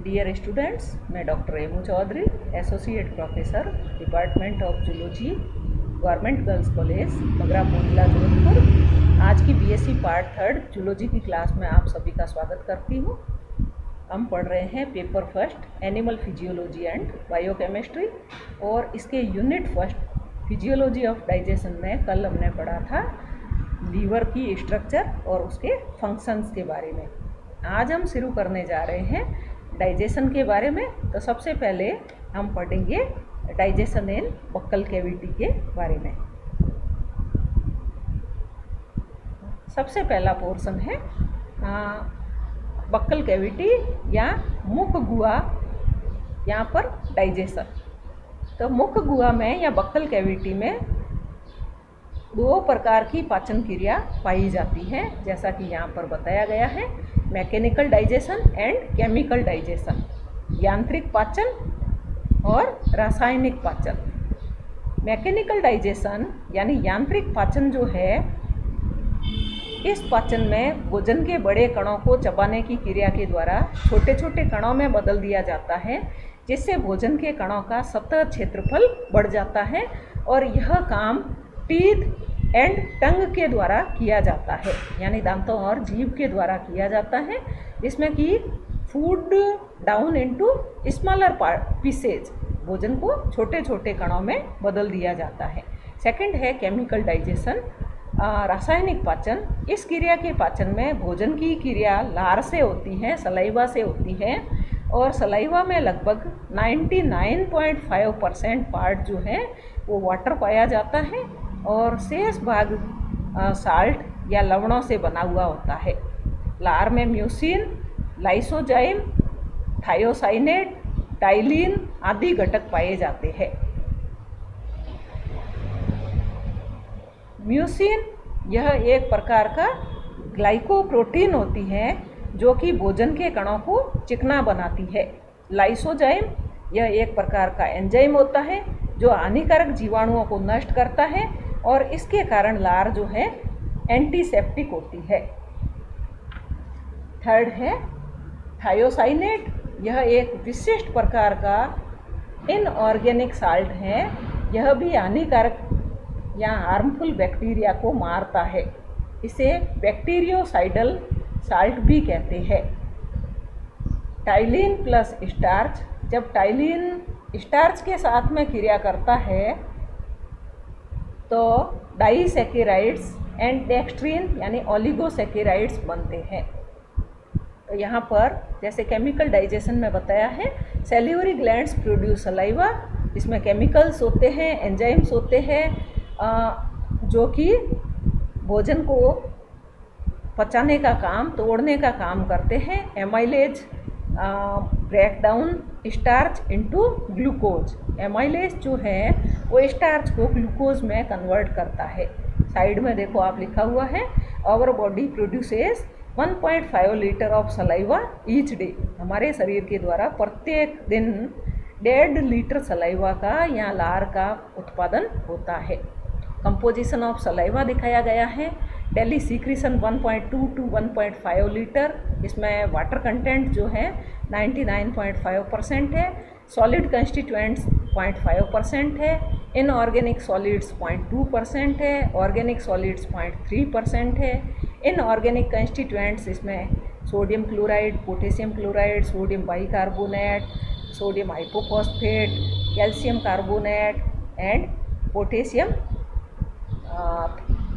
Dear students, मैं doctor Remu Chaudhary, associate professor, department of zoology, government girls college Magra Mohalla Jodhpur. आज की BSc part 3 zoology की class में आप सभी का स्वागत करती हूँ। हम पढ़ रहे हैं paper first animal physiology and biochemistry, और इसके unit first physiology of digestion में कल हमने पढ़ा था लीवर की स्ट्रक्चर और उसके फंक्शंस के बारे में। आज हम शुरू करने जा रहे हैं डाइजेशन के बारे में। तो सबसे पहले हम पढ़ेंगे डाइजेशन इन बक्कल कैविटी के बारे में। सबसे पहला पोर्शन है बक्कल कैविटी या मुख गुहा, यहाँ पर डाइजेशन। तो मुख गुहा में या बक्कल कैविटी में दो प्रकार की पाचन क्रिया पाई जाती है, जैसा कि यहाँ पर बताया गया है, mechanical digestion and chemical digestion, यांत्रिक पाचन और रासायनिक पाचन। मैकेनिकल डाइजेशन यानी यांत्रिक पाचन जो है, इस पाचन में भोजन के बड़े कणों को चबाने की क्रिया के द्वारा छोटे छोटे कणों में बदल दिया जाता है, जिससे भोजन के कणों का सतह क्षेत्रफल बढ़ जाता है, और यह काम टीथ एंड टंग के द्वारा किया जाता है, यानी दांतों और जीभ के द्वारा किया जाता है, जिसमें कि food down into smaller pieces, भोजन को छोटे छोटे कणों में बदल दिया जाता है। सेकंड है केमिकल डाइजेशन, रासायनिक पाचन। इस क्रिया के पाचन में भोजन की क्रिया लार से होती है, सलाइवा से होती है, और सलाइवा में लगभग 99.5% पार्ट जो है वो वाटर पाया जाता है, और शेष भाग साल्ट या लवणों से बना हुआ होता है। लार में म्यूसिन, लाइसोजाइम, थायोसाइनेट, टाइलिन आदि घटक पाए जाते हैं। म्यूसिन यह एक प्रकार का ग्लाइकोप्रोटीन होती है, जो कि भोजन के कणों को चिकना बनाती है। लाइसोजाइम यह एक प्रकार का एंजाइम होता है, जो हानिकारक जीवाणुओं को नष्ट करता है, और इसके कारण लार जो है एंटीसेप्टिक होती है। थर्ड है थायोसाइनेट, यह एक विशिष्ट प्रकार का इनऑर्गेनिक साल्ट है। यह भी हानिकारक या हार्मफुल बैक्टीरिया को मारता है। इसे बैक्टीरियोसाइडल साल्ट भी कहते हैं। टाइलिन प्लस स्टार्च, जब टाइलिन स्टार्च के साथ में क्रिया करता है तो डाइसैकेराइड्स एंड डेक्स्ट्रीन यानी ओलिगोसैकेराइड्स बनते हैं। तो यहाँ पर जैसे केमिकल डाइजेशन में बताया है, सैलिवरी ग्लैंड्स प्रोड्यूस सलाइवा, इसमें केमिकल्स होते हैं, एंजाइम्स होते हैं, जो कि भोजन को पचाने का काम, तोड़ने का काम करते हैं। Amylase break down starch into glucose. Amylase जो है वो स्टार्च को ग्लूकोज में कन्वर्ट करता है। साइड में देखो आप लिखा हुआ है, our body produces 1.5 litre of saliva each day. हमारे शरीर के द्वारा प्रत्येक दिन 1.5 लीटर सलाइवा का या लार का उत्पादन होता है। कंपोजिशन ऑफ सलाइवा दिखाया गया है। डेली सीक्रेशन 1.2 टू 1.5 लीटर, इसमें वाटर कंटेंट जो है 99.5% है, सॉलिड कंस्टिट्यूएंट्स 0.5% है, इनऑर्गेनिक सॉलिड्स 0.2% है, ऑर्गेनिक सॉलिड्स 0.3% है। इनऑर्गेनिक कंस्टिट्यूएंट्स इसमें sodium chloride, potassium chloride, sodium bicarbonate, sodium hypophosphate, calcium carbonate and potassium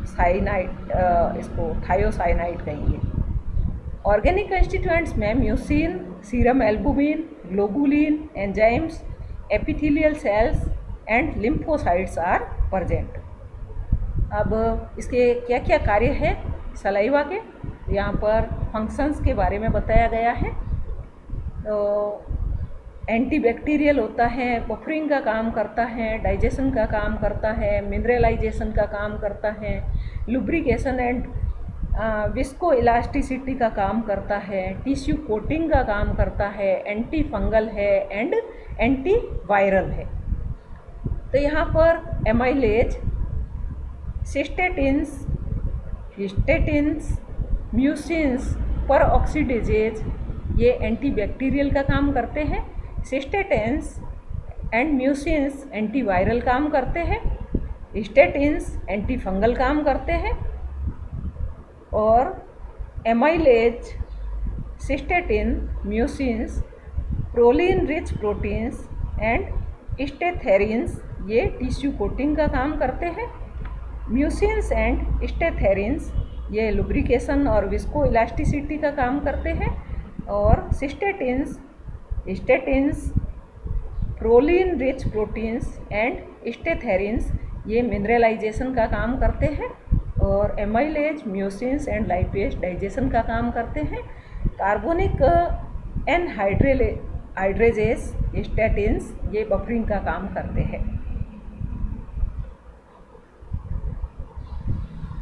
cyanide, इसको थायोसाइनाइड कहेंगे। ऑर्गेनिक कंस्टिट्यूएंट्स में mucin, serum albumin, globulin, enzymes, epithelial cells and lymphocytes are present. अब इसके क्या क्या कार्य है सलाइवा के, यहाँ पर फंक्शंस के बारे में बताया गया है। तो एंटीबैक्टीरियल होता है, बफरिंग का काम करता है, डाइजेशन का काम करता है, मिनरलाइजेशन का काम करता है, लुब्रिकेशन एंड विस्को इलास्टिसिटी का काम करता है, टिश्यू कोटिंग का काम करता है, एंटी फंगल है एंड एंटी वायरल है। तो यहाँ पर एमाइलेज, सिस्टेटिन्स, हिस्टेटिन्स, म्यूसिन्स, पर ऑक्सीडेजेज, ये एंटीबैक्टीरियल का काम करते हैं। सिस्टेटेंस एंड म्यूसिन्स एंटीवायरल काम करते हैं। स्टेटिन्स एंटी फंगल काम करते हैं। और amylase, cystatin, mucins, proline rich proteins and statherins ये टिश्यू कोटिंग का काम करते हैं। म्यूसिन्स एंड स्टेथेरिन्स ये लुब्रिकेशन और विस्को इलास्टिसिटी का काम करते हैं। और cystatins, statins, proline rich proteins and statherins ये मिनरलाइजेशन का काम करते हैं। और amylase, mucins and lipase digestion का काम करते हैं। कार्बोनिक एनहाइड्रेजेस, स्टैटिन्स ये बफरिंग का काम करते हैं।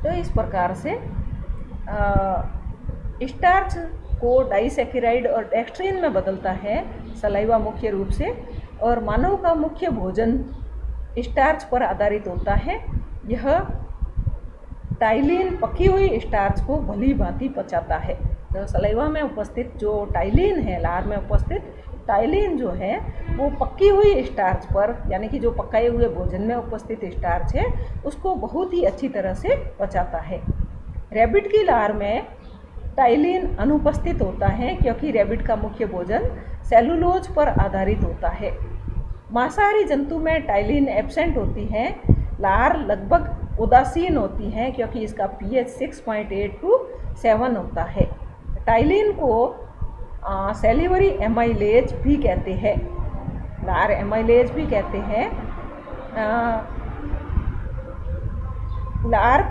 तो इस प्रकार से स्टार्च को डाइसैकेराइड और डेक्स्ट्रिन में बदलता है सलाइवा मुख्य रूप से। और मानव का मुख्य भोजन स्टार्च पर आधारित होता है। यह टाइलिन पकी हुई स्टार्च को भली भांति पचाता है। तो सलाइवा में उपस्थित जो टाइलिन है, लार में उपस्थित टाइलिन जो है वो पकी हुई स्टार्च पर, यानी कि जो पकाए हुए भोजन में उपस्थित स्टार्च है उसको बहुत ही अच्छी तरह से पचाता है। रैबिट की लार में टाइलिन अनुपस्थित होता है क्योंकि रैबिट का मुख्य भोजन सेलुलोज पर आधारित होता है। मांसाहारी जंतु में टाइलिन एब्सेंट होती है। लार लगभग उदासीन होती है क्योंकि इसका pH 6.8 to 7 होता है। टाइलिन को सेलिवरी एमाइलेज भी कहते हैं, लार एमाइलेज भी कहते हैं। लार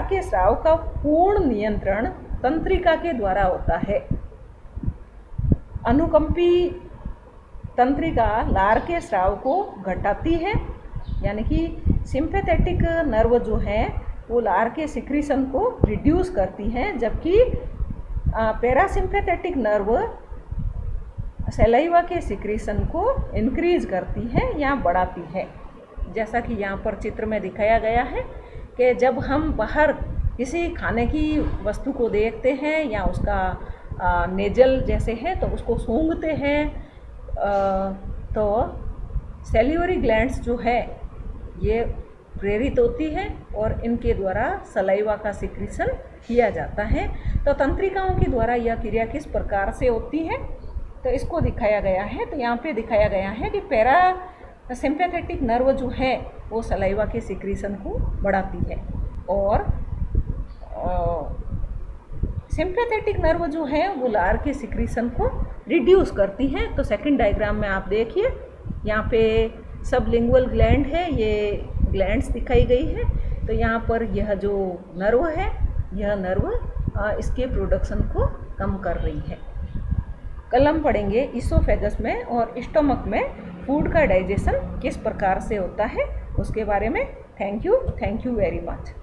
के स्राव का पूर्ण नियंत्रण तंत्रिका के द्वारा होता है। अनुकंपी तंत्रिका लार के स्राव को घटाती है, यानी कि सिंपैथेटिक नर्व जो है वो लार के सिक्रीशन को रिड्यूस करती हैं, जबकि पैरासिम्पैथेटिक नर्व सलाइवा के सिक्रीशन को इंक्रीज करती है या बढ़ाती है। जैसा कि यहाँ पर चित्र में दिखाया गया है कि जब हम बाहर किसी खाने की वस्तु को देखते हैं या उसका नेजल जैसे है तो उसको सूंघते हैं, तो सेलिवरी ग्लैंड्स जो है ये प्रेरित होती है और इनके द्वारा सलाइवा का सिक्रीशन किया जाता है। तो तंत्रिकाओं के द्वारा यह क्रिया किस प्रकार से होती है तो इसको दिखाया गया है। तो यहाँ पे दिखाया गया है कि पैरासिम्पैथेटिक नर्व जो है वो सलाइवा के सिक्रीशन को बढ़ाती है और सिंपैथेटिक नर्व जो है वो लार के सिक्रीशन को रिड्यूस करती है। तो सेकंड डायग्राम में आप देखिए, यहाँ पे सबलिंगुअल ग्लैंड है, ये ग्लैंड्स दिखाई गई है। तो यहाँ पर यह जो नर्व है, यह नर्व इसके प्रोडक्शन को कम कर रही है। कल हम पढ़ेंगे इसोफेगस में और स्टमक में फूड का डाइजेशन किस प्रकार से होता है उसके बारे में। Thank you very much.